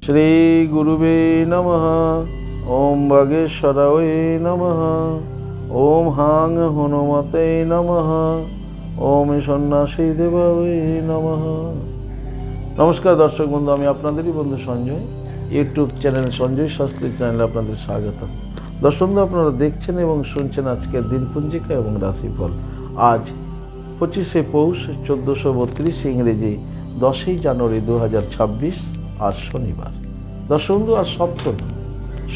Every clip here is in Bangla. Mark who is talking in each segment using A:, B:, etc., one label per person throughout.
A: শ্রী গুরুবে নমঃ। ওম বাগেশ্বরায় নমঃ। ওম হাং হনুমতে নমঃ। ওম সন্ন্যাসী দেবায় নমঃ। নমস্কার দর্শক বন্ধু, আমি আপনাদেরই বন্ধু সঞ্জয়। ইউটিউব চ্যানেল সঞ্জয় শাস্ত্রী চ্যানেলে আপনাদের স্বাগত। দর্শক বন্ধু, আপনারা দেখছেন এবং শুনছেন আজকের দিনপঞ্জিকা এবং রাশিফল। আজ 25শে পৌষ 1432 ইংরেজি 10ই জানুয়ারি 2026, আজ শনিবার। দর্শক বন্ধু, আজ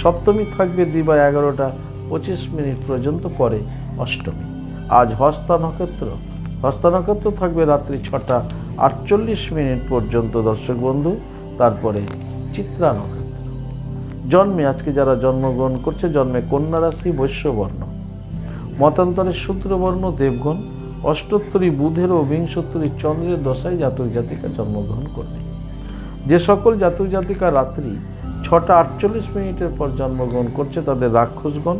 A: সপ্তমী থাকবে দিবা 11টা 25 পর্যন্ত, পরে অষ্টমী। আজ হস্তা নক্ষত্র থাকবে রাত্রি 6টা 48 পর্যন্ত দর্শক বন্ধু। তারপরে চিত্রা নক্ষত্র। জন্মে আজকে যারা জন্মগ্রহণ করছে, জন্মে কন্যা রাশি, বৈশ্যবর্ণ, মতান্তরে শূদ্রবর্ণ, দেবগণ, অষ্টোত্তরী বুধের ও বিংশোত্তরী চন্দ্রের দশায় জাতক জাতিকা জন্মগ্রহণ করবে। যে সকল জাতক জাতিকা রাত্রি 6টা 48 পর জন্মগ্রহণ করছে, তাদের রাক্ষসগণ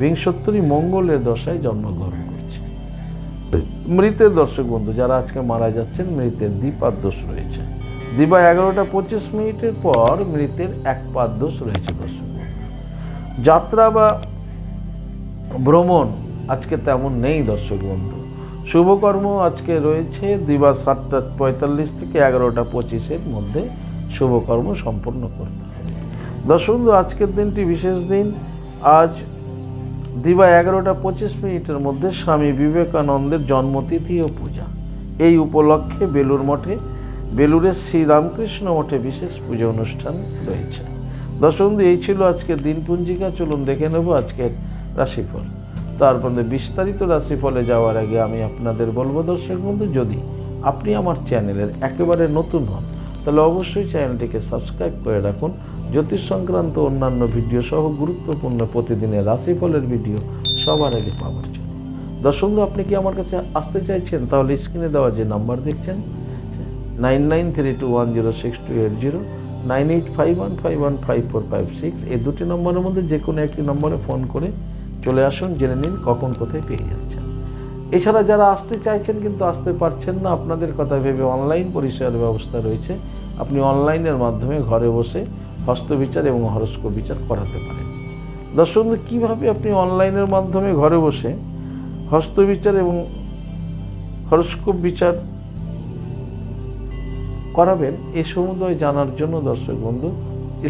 A: বিংশোত্তরী মঙ্গলের দশায় জন্মগ্রহণ করছে। মৃতের দর্শক বন্ধু যারা আজকে মারা যাচ্ছেন, মৃতের দ্বিপাদ দোষ রয়েছে। দিবা 11টা 25 পর মৃতের একপাদ দোষ রয়েছে দর্শক বন্ধু। যাত্রা বা ভ্রমণ আজকে তেমন নেই দর্শক বন্ধু। শুভকর্ম আজকে রয়েছে দিবা 7টা 45 থেকে 11টা 25 মধ্যে শুভকর্ম সম্পন্ন করতে হবে। দর্শক বন্ধু, আজকের দিনটি বিশেষ দিন। আজ দিবা 11টা 25 মধ্যে স্বামী বিবেকানন্দের জন্মতিথি ও পূজা। এই উপলক্ষে বেলুরের শ্রীরামকৃষ্ণ মঠে বিশেষ পূজা অনুষ্ঠান রয়েছে। দর্শক বন্ধু, এই ছিল আজকের দিনপঞ্জিকা। চলুন দেখে নেব আজকের রাশিফল। তারপর বিস্তারিত রাশিফলে যাওয়ার আগে আমি আপনাদের বলবো দর্শক বন্ধু, যদি আপনি আমার চ্যানেলের একেবারে নতুন হন, তাহলে অবশ্যই চ্যানেলটিকে সাবস্ক্রাইব করে রাখুন। জ্যোতিষ সংক্রান্ত অন্যান্য ভিডিও সহ গুরুত্বপূর্ণ প্রতিদিনের রাশিফলের ভিডিও সবার আগে পাওয়ার জন্য। দর্শক বন্ধু, আপনি কি আমার কাছে আসতে চাইছেন? তাহলে স্ক্রিনে দেওয়া যে নাম্বার দেখছেন 9932106280, 9851515456, এই দুটি নম্বরের মধ্যে যে কোনো একটি নম্বরে ফোন করে চলে আসুন, জেনে নিন কখন কোথায় পেয়ে যাচ্ছেন। এছাড়া যারা আসতে চাইছেন কিন্তু আসতে পারছেন না, আপনাদের কথা ভেবে অনলাইন পরিষেবার ব্যবস্থা রয়েছে। আপনি অনলাইনের মাধ্যমে ঘরে বসে হস্তবিচার এবং হরস্কোপ বিচার করাতে পারেন। দর্শক বন্ধু, কীভাবে আপনি অনলাইনের মাধ্যমে ঘরে বসে হস্তবিচার এবং হরস্কোপ বিচার করাবেন, এ সমুদয় জানার জন্য দর্শক বন্ধু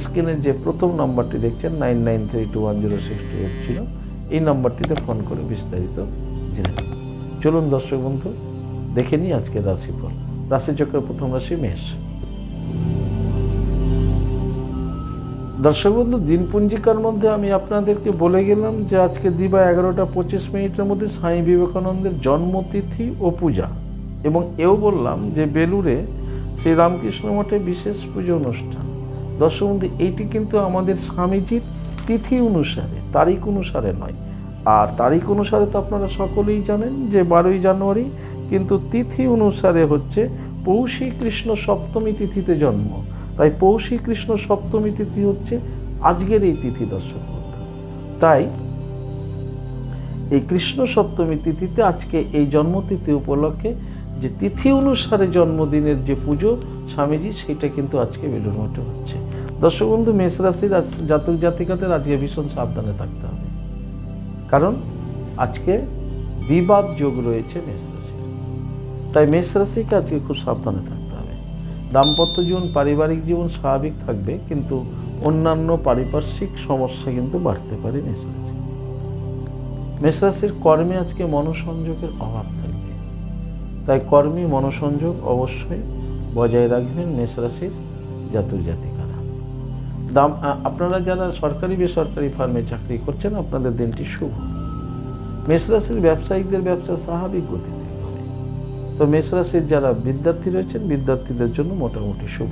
A: স্ক্রিনের যে প্রথম নাম্বারটি দেখছেন 9932106280, এই নাম্বারটিতে ফোন করে বিস্তারিত জেনে নেব। চলুন দর্শক বন্ধু দেখে নিই আজকের রাশিফল। রাশিচক্রের প্রথম রাশি মেষ। দর্শক বন্ধু, দিনপঞ্জিকার মধ্যে আমি আপনাদেরকে বলে গেলাম যে আজকে দিবা 11টা 25 মধ্যে স্বামী বিবেকানন্দের জন্মতিথি ও পূজা, এবং এও বললাম যে বেলুরে শ্রীরামকৃষ্ণ মঠে বিশেষ পুজো অনুষ্ঠান। দর্শক বন্ধু, এইটি কিন্তু আমাদের স্বামীজির তিথি অনুসারে, তারিখ অনুসারে নয়। আর তারিখ অনুসারে তো আপনারা সকলেই জানেন যে 12ই জানুয়ারি, কিন্তু তিথি অনুসারে হচ্ছে পৌষী কৃষ্ণ সপ্তমী তিথিতে জন্ম। তাই পৌষী কৃষ্ণ সপ্তমী তিথি হচ্ছে আজকের এই তিথি দর্শক বন্ধু। তাই এই কৃষ্ণ সপ্তমী তিথিতে আজকে এই জন্মতিথি উপলক্ষে যে তিথি অনুসারে জন্মদিনের যে পুজো স্বামীজি, সেটা কিন্তু আজকে বেলুর মঠে হচ্ছে। দর্শক বন্ধু, মেষ রাশির জাতক জাতিকাদের আজকে ভীষণ সাবধানে থাকতে হবে, কারণ আজকে বিবাদ যোগ রয়েছে মেষ রাশির। তাই মেষ রাশিকে আজকে খুব সাবধানে থাকতে হবে। দাম্পত্য জীবন, পারিবারিক জীবন স্বাভাবিক থাকবে, কিন্তু অন্যান্য পারিপার্শ্বিক সমস্যা কিন্তু বাড়তে পারে মেষ রাশি। মেষ রাশির কর্মে আজকে মনোসংযোগের অভাব থাকবে, তাই কর্মী মনোসংযোগ অবশ্যই বজায় রাখবেন মেষ রাশির জাতক জাতিকারা। আপনারা যারা সরকারি বেসরকারি ফার্মে চাকরি করছেন, আপনাদের দিনটি শুভ। মেষ রাশির ব্যবসায়িকদের ব্যবসা স্বাভাবিক গতিতে হবে। তো মেষ রাশির যারা বিদ্যার্থী রয়েছেন, বিদ্যার্থীদের জন্য মোটামুটি শুভ।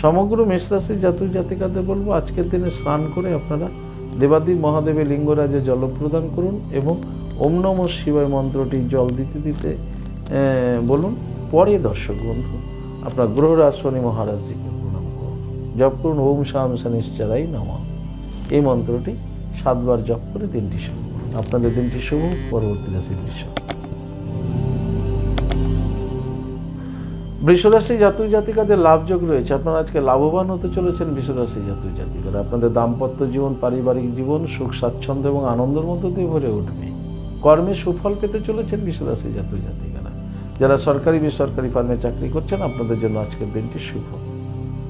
A: সমগ্র মেষ রাশির জাতক জাতিকাদের বলবো, আজকের দিনে স্নান করে আপনারা দেবাদিদেব মহাদেবের লিঙ্গরাজে জল প্রদান করুন এবং ওম নমঃ শিবায় মন্ত্রটি জল দিতে দিতে বলুন। পরে দর্শক বন্ধু আপনার গ্রহরাজ শনি মহারাজজিকে প্রণাম করুন, জপ করুন ওম শাম শনিশ্চরাই নমঃ। এই মন্ত্রটি 7 বার জপ করে দিনটি শুরু করুন। আপনাদের দিনটি শুভ। পরবর্তী রাশি বৃষ। বৃষরাশি জাতক জাতিকাদের লাভযোগ রয়েছে, আপনারা আজকে লাভবান হতে চলেছেন। বৃষরাশি জাতক জাতিকারা আপনাদের দাম্পত্য জীবন, পারিবারিক জীবন সুখ স্বাচ্ছন্দ্য এবং আনন্দের মধ্য দিয়ে ভরে উঠবে। কর্মে সুফল পেতে চলেছেন বৃষরাশি জাতক জাতিকারা। যারা সরকারি বেসরকারি ফার্মে চাকরি করছেন আপনাদের জন্য আজকের দিনটি শুভ।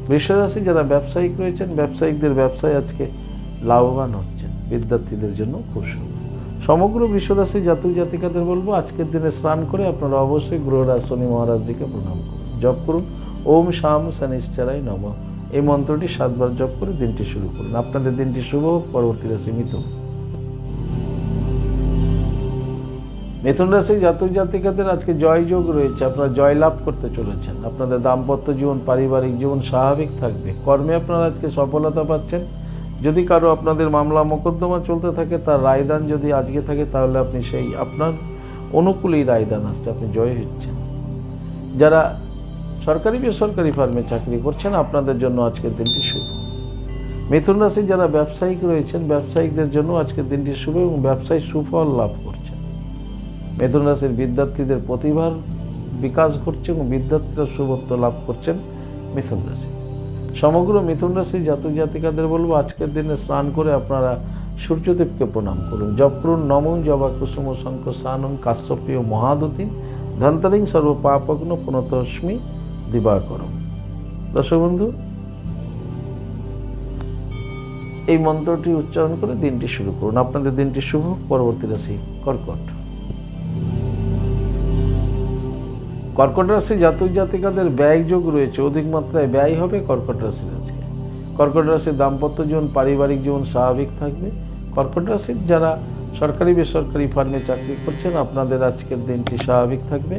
A: বৃষরাশি যারা ব্যবসায়িক রয়েছেন, ব্যবসায়িকদের ব্যবসায় আজকে লাভবান হচ্ছেন। বিদ্যার্থীদের জন্য খুব শুভ। সমগ্র বৃষরাশি জাতক জাতিকাদের বলবো আজকের দিনে স্নান করে আপনারা অবশ্যই গ্রহরাজ শনি মহারাজজিকে প্রণাম করুন। জপ করুন ওম শাম শনিশ্চরায় নমঃ। এই মন্ত্রটি 7 বার জপ করে দিনটি শুরু করুন। আপনাদের দিনটি শুভ হোক। পরবর্তী রাশি মিথুন। মিথুন রাশি জাতক জাতিকাদের আজকে জয়যোগ রয়েছে, আপনারা জয় লাভ করতে চলেছেন। আপনাদের দাম্পত্য জীবন, পারিবারিক জীবন স্বাভাবিক থাকবে। কর্মে আপনারা আজকে সফলতা পাচ্ছেন। যদি কারো আপনাদের মামলা মোকদ্দমা চলতে থাকে তার রায়দান যদি আজকে থাকে তাহলে আপনি সেই আপনার অনুকূলেই রায়দান আসছে, আপনি জয় হচ্ছেন। যারা সরকারি বেসরকারি ফার্মে চাকরি করছেন আপনাদের জন্য আজকের দিনটি শুভ। মিথুন রাশি যারা ব্যবসায়িক রয়েছেন ব্যবসায়িকদের জন্য আজকের দিনটি শুভ এবং ব্যবসায় সুফল লাভ করছেন। মিথুন রাশির বিদ্যার্থীদের প্রতিভার বিকাশ ঘটছে এবং বিদ্যার্থীরা শুভত্ব লাভ করছেন মিথুন রাশি। সমগ্র মিথুন রাশি জাতক জাতিকাদের বলবো আজকের দিনে স্নান করে আপনারা সূর্যদেবকে প্রণাম করুন। জপ করুন নমো জবা কুসুম শঙ্খ স্নানং কাশ্যপীয় মহাদুতি ধন্তরিং সর্ব পাপগ্ন পুনতস্মি দিবাকরম। দর্শক বন্ধু, এই মন্ত্রটি উচ্চারণ করে দিনটি শুরু করুন। আপনাদের দিনটি শুভ। পরবর্তী রাশি কর্কট। কর্কট রাশি জাতক জাতিকাদের ব্যয় যোগ রয়েছে, অধিক মাত্রায় ব্যয় হবে কর্কট রাশির আজকে। কর্কট রাশির দাম্পত্য জীবন, পারিবারিক জীবন স্বাভাবিক থাকবে। কর্কট রাশির যারা সরকারি বেসরকারি ফার্মে চাকরি করছেন আপনাদের আজকের দিনটি স্বাভাবিক থাকবে।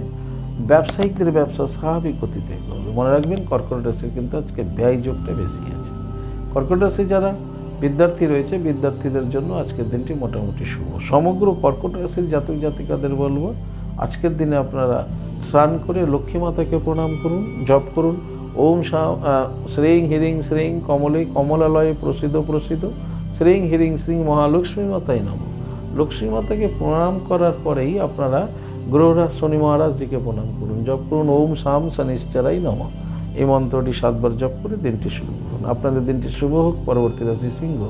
A: ব্যবসায়িকদের ব্যবসা স্বাভাবিক গতিতে করবে। মনে রাখবেন কর্কট রাশির কিন্তু আজকে ব্যয় যোগটা বেশি আছে। কর্কট রাশি যারা বিদ্যার্থী রয়েছে বিদ্যার্থীদের জন্য আজকের দিনটি মোটামুটি শুভ। সমগ্র কর্কট রাশির জাতক জাতিকাদের বলবো আজকের দিনে আপনারা স্নান করে লক্ষ্মী মাতাকে প্রণাম করুন। জপ করুন ওম শ্রীং হিরিং শ্রীং কমলে কমলালয়ে প্রসিদ্ধ প্রসিদ্ধ শ্রীং হিরিং শ্রীং মহালক্ষ্মী মাতায় নমঃ। লক্ষ্মী মাতাকে প্রণাম করার পরেই আপনারা গ্রহরাজ শনি মহারাজজিকে প্রণাম করুন। জপ করুন ওম শাম শনিশ্চরায় নমঃ। এই মন্ত্রটি 7 বার জপ করে দিনটি শুরু করুন। আপনাদের দিনটি শুভ হোক। পরবর্তী রাশি সিংহ।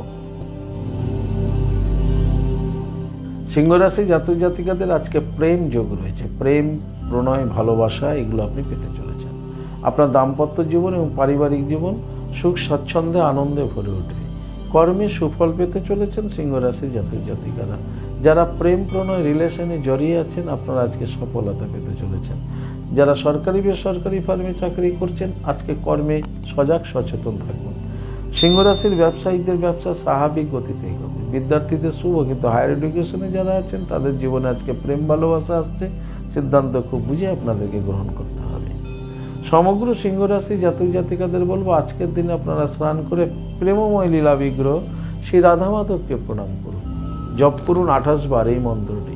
A: সিংহ রাশি জাতক জাতিকাদের আজকে প্রেম যোগ রয়েছে। প্রেম, প্রণয়, ভালোবাসা এগুলো আপনি পেতে চলেছেন। আপনার দাম্পত্য জীবন এবং পারিবারিক জীবন সুখ স্বাচ্ছন্দ্যে আনন্দে ভরে উঠবে। কর্মে সুফল পেতে চলেছেন সিংহ রাশি জাতক জাতিকারা। যারা প্রেম প্রণয় রিলেশনে জড়িয়ে আছেন আপনারা আজকে সফলতা পেতে চলেছেন। যারা সরকারি বেসরকারি ফার্মে চাকরি করছেন আজকে কর্মে সজাগ সচেতন থাকুন। সিংহ রাশির ব্যবসায়ীদের ব্যবসা স্বাভাবিক গতিতেই হবে। বিদ্যার্থীদের শুভ, কিন্তু হায়ার এডুকেশনে যারা আছেন তাদের জীবনে আজকে প্রেম ভালোবাসা আসছে। সিদ্ধান্ত খুব বুঝে আপনাদেরকে গ্রহণ করতে হবে। সমগ্র সিংহ রাশি জাতক জাতিকাদের বলবো আজকের দিনে আপনারা স্নান করে প্রেমময় লীলা বিগ্রহ শ্রী রাধা মাধবকে প্রণাম করুন। জপ করুন 28 বার এই মন্ত্রটি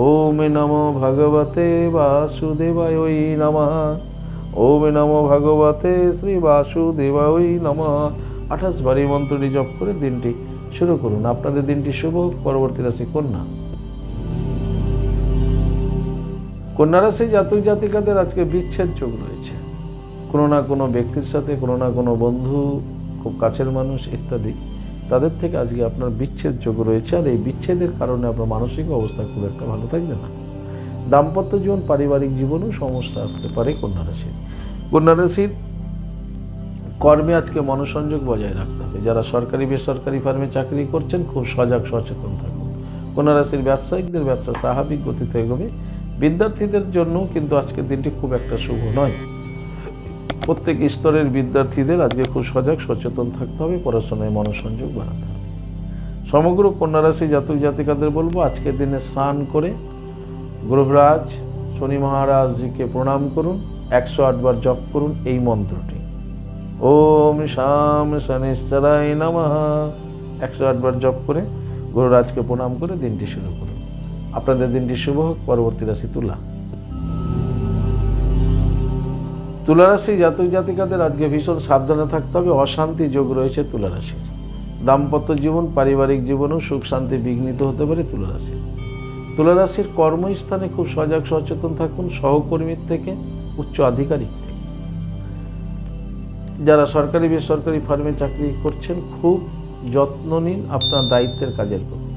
A: ওম নমো ভগবতে বাসুদেবায় নমঃ। ওম নমো ভগবতে শ্রী বাসুদেবায় নমঃ। 28 বার এই মন্ত্রটি জপ করে দিনটি শুরু করুন। আপনাদের দিনটি শুভ হোক। পরবর্তী রাশি কন্যা। কন্যা রাশি জাতক জাতিকাদের আজকে বিচ্ছেদ যোগ রয়েছে। কোনো না কোনো ব্যক্তির সাথে, কোনো না কোনো বন্ধু, খুব কাছের মানুষ ইত্যাদি তাদের থেকে আজকে আপনার বিচ্ছেদ যোগ রয়েছে। আর এই বিচ্ছেদের কারণে আপনার মানসিক অবস্থা খুব একটা ভালো থাকবে না। দাম্পত্য জীবন, পারিবারিক জীবনেও সমস্যা আসতে পারে কন্যা রাশির। কন্যা রাশির কর্মে আজকে মনোসংযোগ বজায় রাখতে হবে। যারা সরকারি বেসরকারি ফার্মে চাকরি করছেন খুব সজাগ সচেতন থাকুন। কন্যা রাশির ব্যবসায়িকদের ব্যবসা স্বাভাবিক গতিতে এগোবে। বিদ্যার্থীদের জন্য কিন্তু আজকের দিনটি খুব একটা শুভ নয়। প্রত্যেক স্তরের বিদ্যার্থীদের আজকে খুব সজাগ সচেতন থাকতে হবে, পড়াশোনায় মনোসংযোগ বাড়াতে হবে। সমগ্র কন্যা রাশি জাতক জাতিকাদের বলবো আজকের দিনে স্নান করে গ্রহরাজ শনি মহারাজজিকে প্রণাম করুন। 108 বার জপ করুন এই মন্ত্রটি ওম শাম শনিশ্চরায় নমঃ। 108 বার জপ করে গ্রহরাজকে প্রণাম করে দিনটি শুরু করুন। আপনাদের দিনটি শুভ হোক। পরবর্তী রাশি তুলা। তুলা রাশি জাতক জাতিকাদের আজকে ভীষণ সাবধানে থাকতে হবে। অশান্তি যোগ রয়েছে তুলা রাশির। দাম্পত্য জীবন, পারিবারিক জীবনেও সুখ শান্তি বিঘ্নিত হতে পারে তুলা রাশির। তুলা রাশির কর্মস্থানে খুব সজাগ সচেতন থাকুন। সহকর্মীর থেকে, উচ্চ আধিকারিক থেকে যারা সরকারি বেসরকারি ফার্মে চাকরি করছেন খুব যত্ন নিন আপনার দায়িত্বের কাজের প্রতি।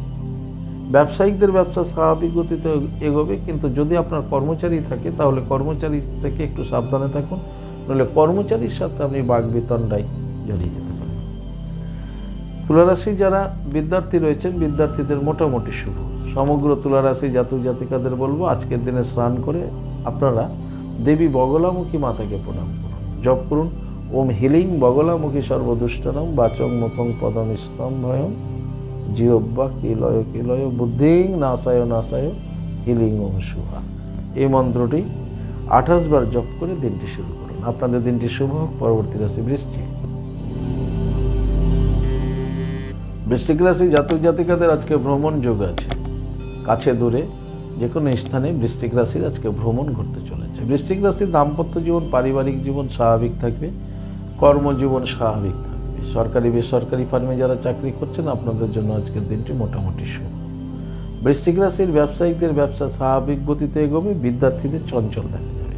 A: ব্যবসায়িকদের ব্যবসা স্বাভাবিক গতিতে এগোবে, কিন্তু যদি আপনার কর্মচারী থাকে তাহলে কর্মচারী থেকে একটু সাবধানে থাকুন, নইলে কর্মচারীর সাথে আপনি বাগবিতণ্ডায় জড়িয়ে যেতে পারেন। তুলারাশি যারা বিদ্যার্থী রয়েছেন, বিদ্যার্থীদের মোটামুটি শুভ। সমগ্র তুলারাশি জাতক জাতিকাদের বলবো আজকের দিনে স্নান করে আপনারা দেবী বগলামুখী মাতাকে প্রণাম করুন, জপ করুন ওম হিলিং বগলামুখী সর্বদুষ্টনম বাচং মুখং পদম স্তম্ভয়ম জিহ্বা কিলয় কিলয় বুদ্ধিং নাসায় নাসায় হিলিং ওম শুভা। এই মন্ত্রটি 28 বার জপ করে দিনটি শুরু করুন। আপনাদের দিনটি শুভ হোক। পরবর্তী রাশি বৃশ্চিক। বৃশ্চিক রাশি জাতক জাতিকাদের আজকে ভ্রমণ যোগ আছে। কাছে দূরে যে কোনো স্থানে বৃশ্চিক রাশির আজকে ভ্রমণ ঘটতে চলেছে। বৃশ্চিক রাশির দাম্পত্য জীবন, পারিবারিক জীবন স্বাভাবিক থাকবে, কর্মজীবন স্বাভাবিক থাকবে। সরকারি বেসরকারি ফার্মে যারা চাকরি করছেন আপনাদের জন্য আজকের দিনটি মোটামুটি শুভ। বৃশ্চিক রাশির ব্যবসায়িকদের ব্যবসা স্বাভাবিক গতিতে এগোবে, বিদ্যার্থীদের চঞ্চল দেখা যাবে।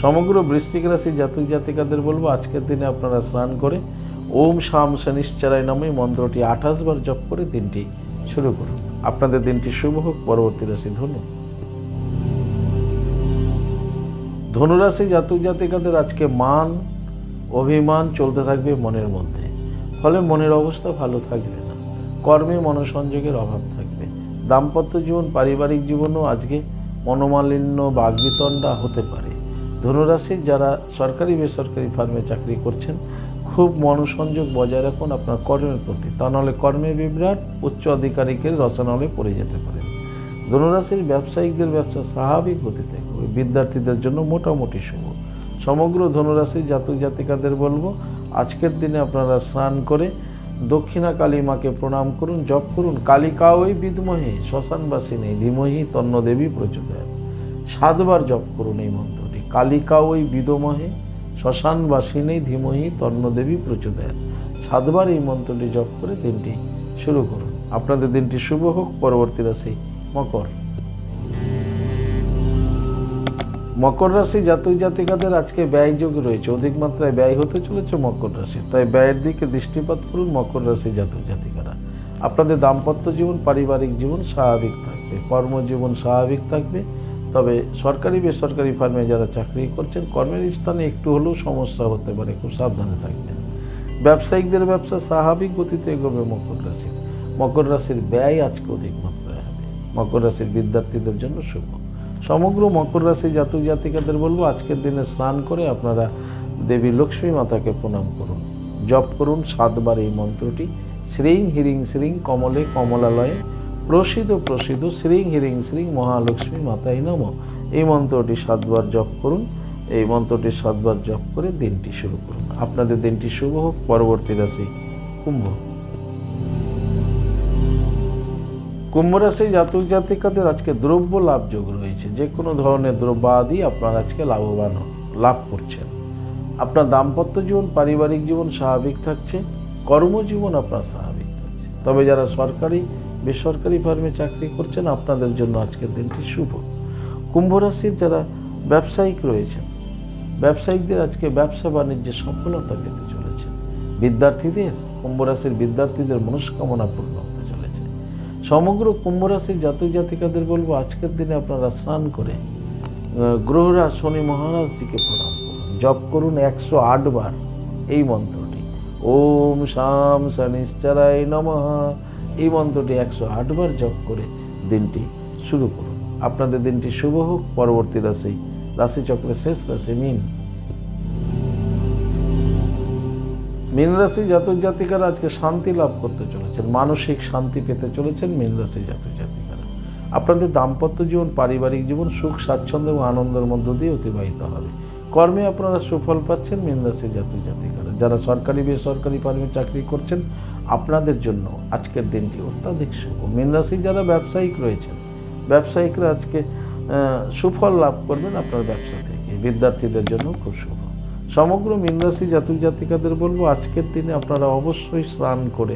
A: সমগ্র বৃশ্চিক রাশির জাতক জাতিকাদের বলবো আজকের দিনে আপনারা স্নান করে ওম শাম শনিশ্চরায় নামে মন্ত্রটি 28 বার জপ করে দিনটি শুরু করুন। আপনাদের দিনটি শুভ হোক। পরবর্তী রাশি ধনু। ধনুরাশি জাতক জাতিকাদের আজকে মান অভিমান চলতে থাকবে মনের মধ্যে, ফলে মনের অবস্থা ভালো থাকবে না, কর্মে মনোসংযোগের অভাব থাকবে। দাম্পত্য জীবন, পারিবারিক জীবনও আজকে মনোমালিন্য বাগবিতণ্ডা হতে পারে। ধনুরাশির যারা সরকারি বেসরকারি ফার্মে চাকরি করছেন খুব মনোসংযোগ বজায় রাখুন আপনার কর্মের প্রতি, তা নাহলে কর্মে বিভ্রাট, উচ্চ আধিকারিকের রচনালে পড়ে যেতে পারেন। ধনুরাশির ব্যবসায়িকদের ব্যবসা স্বাভাবিক গতিতে হবে, বিদ্যার্থীদের জন্য মোটামুটি শুভ। সমগ্র ধনুরাশির জাতক জাতিকাদের বলবো আজকের দিনে আপনারা স্নান করে দক্ষিণা কালী মাকে প্রণাম করুন, জপ করুন কালিকা ওই বিদ্মহে শ্মশানবাসিনী ধীমহি তন্ন দেবী প্রচোদয়াৎ। 7 বার জপ করুন এই মন্ত্রটি, কালিকা ওই বিদ্মহে শ্মশানবাসিনী ধীমহি তন্ন দেবী প্রচোদয়াৎ। 7 বার এই মন্ত্রটি জপ করে দিনটি শুরু করুন। আপনাদের দিনটি শুভ হোক। পরবর্তী রাশি মকর। মকর রাশি জাতক জাতিকাদের আজকে ব্যয় যোগ রয়েছে, অধিক মাত্রায় ব্যয় হতে চলেছে মকর রাশি, তাই ব্যয়ের দিকে দৃষ্টিপাত করুন মকর রাশি জাতক জাতিকারা। আপনাদের দাম্পত্য জীবন, পারিবারিক জীবন স্বাভাবিক থাকবে, কর্মজীবন স্বাভাবিক থাকবে। তবে সরকারি বেসরকারি ফার্মে যারা চাকরি করছেন কর্মের স্থানে একটু হলেও সমস্যা হতে পারে, খুব সাবধানে থাকবেন। ব্যবসায়িকদের ব্যবসা স্বাভাবিক গতিতে এগোবে মকর রাশি। মকর রাশির ব্যয় আজকে অধিক মাত্রায় হবে। মকর রাশির বিদ্যার্থীদের জন্য শুভ। সমগ্র মকর রাশি জাতক জাতিকাদের বলবো আজকের দিনে স্নান করে আপনারা দেবী লক্ষ্মী মাতাকে প্রণাম করুন, জপ করুন 7 বার এই মন্ত্রটি, শ্রীং হিরিং শ্রীং কমলে কমলালয়ে প্রসিদ্ধ প্রসিদ্ধ শ্রীং হিরিং শ্রীং মহালক্ষ্মী মাতাই নমঃ। এই মন্ত্রটি 7 বার জপ করুন। এই মন্ত্রটি 7 বার জপ করে দিনটি শুরু করুন। আপনাদের দিনটি শুভ হোক। পরবর্তী রাশি কুম্ভ। কুম্ভ রাশি জাতক জাতিকাদের আজকে দ্রব্য লাভ যোগ রয়েছে, যে কোনো ধরনের দ্রব্যাদি আপনারা আজকে লাভবান লাভ করছেন। আপনার দাম্পত্য জীবন, পারিবারিক জীবন স্বাভাবিক থাকছে, কর্মজীবন আপনার স্বাভাবিক থাকছে। তবে যারা সরকারি বেসরকারি ফার্মে চাকরি করছেন আপনাদের জন্য আজকের দিনটি শুভ। কুম্ভ রাশির যারা ব্যবসায়িক রয়েছেন, ব্যবসায়িকদের আজকে ব্যবসা বাণিজ্যে সফলতা পেতে চলেছে। বিদ্যার্থীদের, কুম্ভ রাশির বিদ্যার্থীদের মনস্কামনা পূর্ণ হতে চলেছে। সমগ্র কুম্ভ রাশির জাতক জাতিকাদের বলবো আজকের দিনে আপনারা স্নান করে গ্রহরাজ শনি মহারাজজিকে প্রণাম করুন, জপ করুন 108 বার এই মন্ত্রটি, ওম শাম শনিশ্চরায় নমঃ। এই মন্ত্রটি 108 বার জপ করে দিনটি শুরু করুন। আপনাদের দিনটি শুভ হোক। পরবর্তী রাশি রাশিচক্রের শেষ রাশি মীন। মীন রাশি জাতক জাতিকারা আজকে শান্তি লাভ করতে চলেছেন, মানসিক শান্তি পেতে চলেছেন মীন রাশি জাতক জাতিকারা। আপনাদের দাম্পত্য জীবন, পারিবারিক জীবন সুখ স্বাচ্ছন্দ্য এবং আনন্দের মধ্য দিয়ে অতিবাহিত হবে। কর্মে আপনারা সুফল পাচ্ছেন মীন রাশি জাতক জাতিকারা। যারা সরকারি বেসরকারি ফার্মে চাকরি করছেন আপনাদের জন্য আজকের দিনটি অত্যাধিক শুভ। মীন রাশি যারা ব্যবসায়িক রয়েছেন, ব্যবসায়িকরা আজকে সুফল লাভ করবেন আপনার ব্যবসা থেকে। বিদ্যার্থীদের জন্য খুব শুভ। সমগ্র মীন রাশি জাতক জাতিকাদের বলবো আজকের দিনে আপনারা অবশ্যই স্নান করে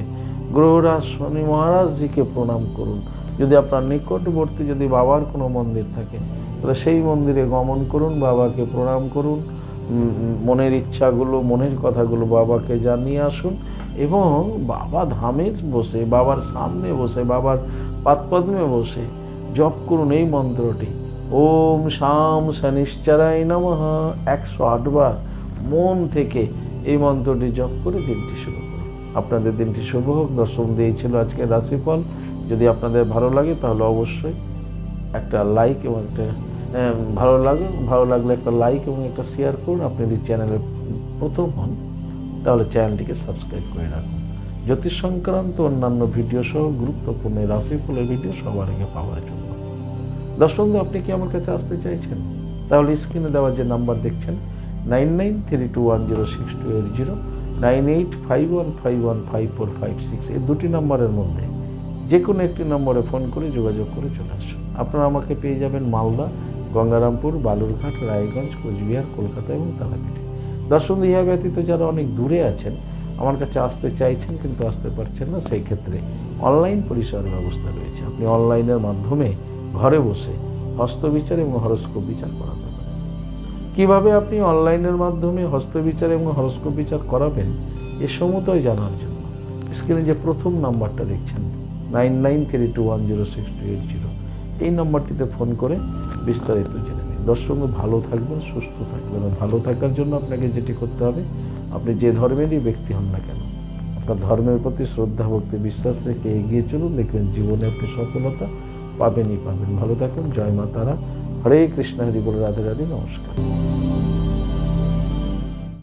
A: গ্রহরাজ শনি মহারাজজিকে প্রণাম করুন। যদি আপনার নিকটবর্তী যদি বাবার কোনো মন্দির থাকে তাহলে সেই মন্দিরে গমন করুন, বাবাকে প্রণাম করুন, মনের ইচ্ছাগুলো, মনের কথাগুলো বাবাকে জানিয়ে আসুন এবং বাবা ধামে বসে, বাবার সামনে বসে, বাবার পাদপদ্মে বসে জপ করুন এই মন্ত্রটি, ওম শাম শনিশ্চরায় নমঃ। 108 বার মন থেকে এই মন্ত্রটি জপ করে দিনটি শুরু করুন। আপনাদের দিনটি শুভ হোক। দর্শক, এই ছিল আজকের রাশিফল। যদি আপনাদের ভালো লাগে তাহলে অবশ্যই একটা লাইক এবং একটা ভালো লাগলে একটা লাইক এবং একটা শেয়ার করুন। আপনি যদি চ্যানেলের প্রথম হন তাহলে চ্যানেলটিকে সাবস্ক্রাইব করে রাখুন। জ্যোতিষ সংক্রান্ত অন্যান্য ভিডিও সহ গুরুত্বপূর্ণ রাশিফলের ভিডিও সবার আগে পাওয়ার জন্য। দর্শক, আপনি কি আমার কাছে আসতে চাইছেন? তাহলে স্ক্রিনে দেওয়া যে নাম্বার দেখছেন 9932106280, 9851515456, এই দুটি নম্বরের মধ্যে যে কোনো একটি নম্বরে ফোন করে যোগাযোগ করে চলে আসুন। আপনারা আমাকে পেয়ে যাবেন মালদা, গঙ্গারামপুর, বালুরঘাট, রায়গঞ্জ, কোচবিহার, কলকাতা এবং তারাপীঠে। দর্শক, ইহা ব্যতীত যারা অনেক দূরে আছেন, আমার কাছে আসতে চাইছেন কিন্তু আসতে পারছেন না, সেই ক্ষেত্রে অনলাইন পরিষেবার ব্যবস্থা রয়েছে। আপনি অনলাইনের মাধ্যমে ঘরে বসে হস্তবিচার এবং হরস্কোপ বিচার করাতে পারেন। কীভাবে আপনি অনলাইনের মাধ্যমে হস্তবিচার এবং হরস্কোপ বিচার করাবেন এ সমুদয় জানার জন্য স্ক্রিনে যে প্রথম নাম্বারটা দেখছেন 9932106280, এই নম্বরটিতে ফোন করে বিস্তারিত জেনে নিন। দর্শক, ভালো থাকবেন, সুস্থ থাকবেন। ভালো থাকার জন্য আপনাকে যেটি করতে হবে, আপনি যে ধর্মেরই ব্যক্তি হন না কেন, আপনার ধর্মের প্রতি শ্রদ্ধা, ভক্তি, বিশ্বাস রেখে এগিয়ে চলুন। দেখবেন জীবনে আপনি সফলতা পাবেনই পাবেন। ভালো থাকুন। জয় মা তারা। হরে কৃষ্ণ, হরি বল, রাধে রাধে, নমস্কার।